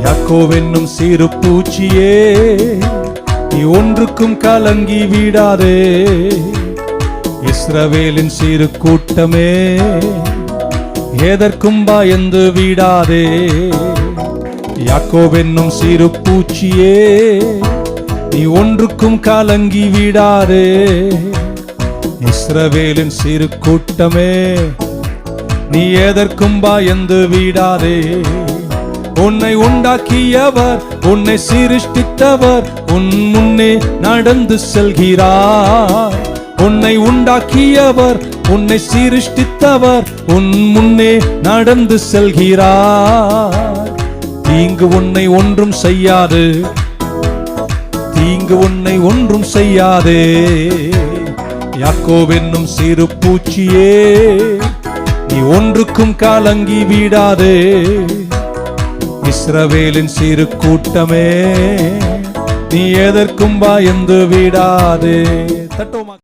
யாக்கோவென்னும் சிறு பூச்சியே, நீ ஒன்றுக்கும் கலங்கி விடாதே. இஸ்ரவேலின் சிறு கூட்டமே, எதற்கும் பயந்து விடாதே. யாக்கோவென்னும் சிறு பூச்சியே, நீ ஒன்றுக்கும் கலங்கி விடாதே. இஸ்ரவேலின் சிறு கூட்டமே, நீ எதற்கும் பயந்து விடாதே. உன்னை உண்டாக்கியவர், உன்னை சிருஷ்டித்தவர் உன் முன்னே நடந்து செல்கிறார். உன்னை உண்டாக்கியவர், உன்னை சிருஷ்டித்தவர் உன் முன்னே நடந்து செல்கிறார். தீங்கு உன்னை ஒன்றும் செய்யாது, தீங்கு உன்னை ஒன்றும் செய்யாதே. யாக்கோவென்னும் சிறு பூச்சியே, நீ ஒன்றுக்கும் கலங்கி விடாதே. இஸ்ரவேலின் சிறு கூட்டமே, நீ எதற்கும் பயந்து விடாதே. தட்டோமா.